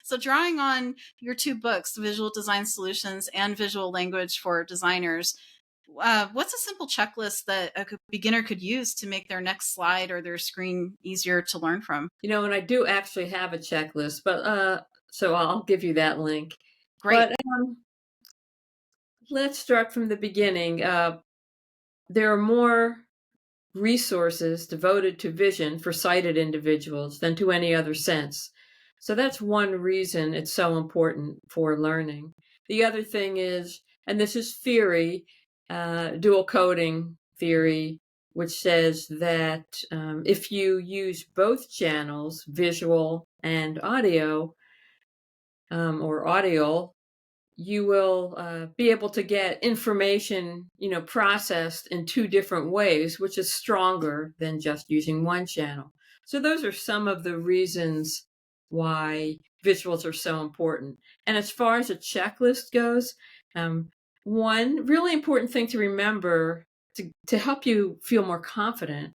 So drawing on your two books, Visual Design Solutions and Visual Language for Designers, what's a simple checklist that a beginner could use to make their next slide or their screen easier to learn from? And I do actually have a checklist, but so I'll give you that link. Great. But let's start from the beginning. There are more resources devoted to vision for sighted individuals than to any other sense. So that's one reason it's so important for learning. The other thing is, and this is theory, dual coding theory, which says that if you use both channels, visual and audio, or audio, you will be able to get information, processed in two different ways, which is stronger than just using one channel. So those are some of the reasons why visuals are so important. And as far as a checklist goes, one really important thing to remember to help you feel more confident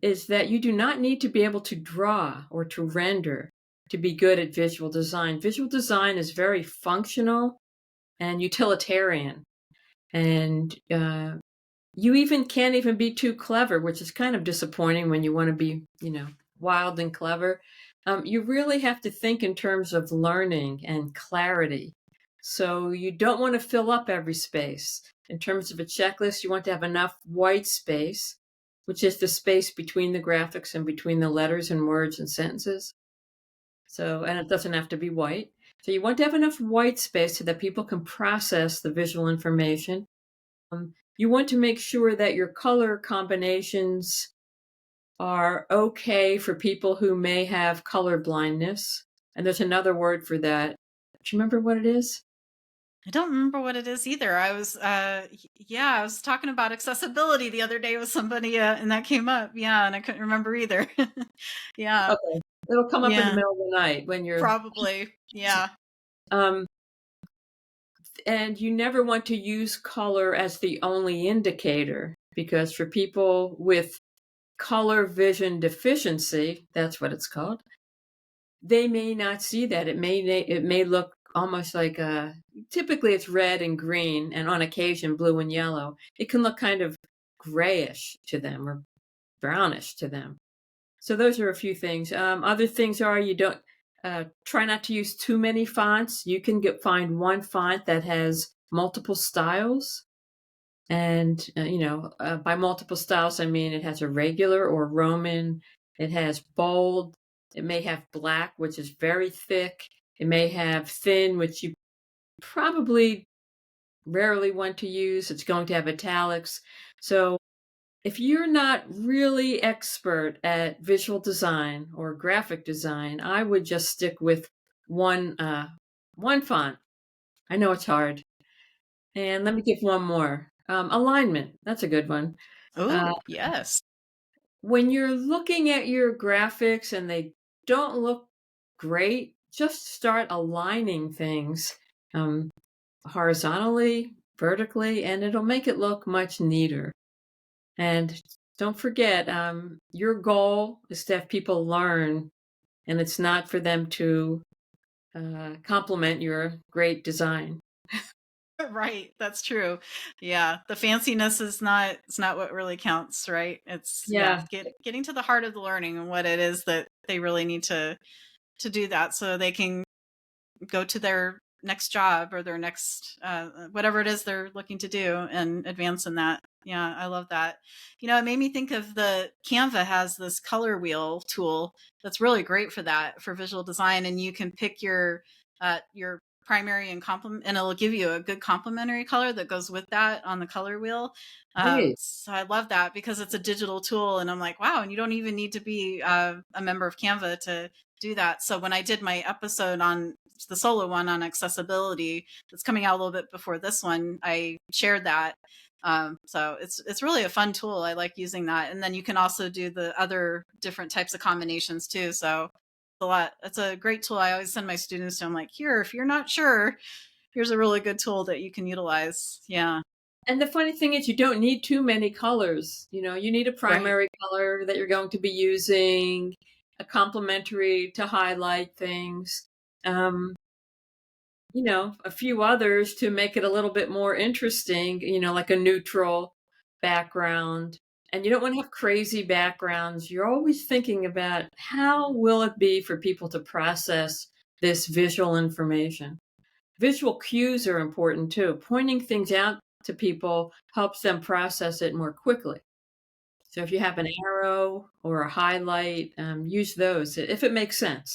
is that you do not need to be able to draw or to render to be good at visual design. Visual design is very functional and utilitarian. And you even can't even be too clever, which is kind of disappointing when you want to be, wild and clever. You really have to think in terms of learning and clarity. So you don't want to fill up every space. In terms of a checklist, you want to have enough white space, which is the space between the graphics and between the letters and words and sentences. So, and it doesn't have to be white. So you want to have enough white space so that people can process the visual information. You want to make sure that your color combinations are okay for people who may have color blindness. And there's another word for that. Do you remember what it is? I don't remember what it is either. I was talking about accessibility the other day with somebody, and that came up. Yeah, and I couldn't remember either. Yeah, Okay. It'll come up in the yeah, middle of the night when you're, probably. Yeah, um, and you never want to use color as the only indicator because for people with color vision deficiency, that's what it's called, they may not see that. It may look almost like typically it's red and green and on occasion blue and yellow. It can look kind of grayish to them or brownish to them. So those are a few things. Other things are you don't try not to use too many fonts. You can find one font that has multiple styles. And, by multiple styles, I mean it has a regular or Roman, it has bold, it may have black, which is very thick, it may have thin, which you probably rarely want to use, it's going to have italics. So if you're not really expert at visual design or graphic design, I would just stick with one font. I know it's hard. And let me give one more. Alignment, that's a good one. Uh, oh, yes. when you're looking at your graphics and they don't look great, just start aligning things horizontally, vertically, and it'll make it look much neater. And don't forget, your goal is to have people learn, and it's not for them to compliment your great design. Right, that's true. Yeah, the fanciness is not it's not what really counts, right? It's Yeah. getting to the heart of the learning and what it is that they really need to do that so they can go to their next job or their next whatever it is they're looking to do and advance in that. Yeah, I love that. It made me think of the Canva has this color wheel tool that's really great for that for visual design, and you can pick your primary and complement, and it'll give you a good complementary color that goes with that on the color wheel. Right. So I love that because it's a digital tool, and I'm like, wow, and you don't even need to be a member of Canva to do that. So when I did my episode on the solo one on accessibility that's coming out a little bit before this one, I shared that. So it's really a fun tool. I like using that. And then you can also do the other different types of combinations too. So it's a great tool. I always send my students to, I'm like, here, if you're not sure, here's a really good tool that you can utilize. Yeah. And the funny thing is, you don't need too many colors. You need a Right. primary color that you're going to be using, a complementary to highlight things. um, a few others to make it a little bit more interesting, like a neutral background. And you don't want to have crazy backgrounds. You're always thinking about how will it be for people to process this visual information. Visual cues are important too. Pointing things out to people helps them process it more quickly. So if you have an arrow or a highlight, use those if it makes sense.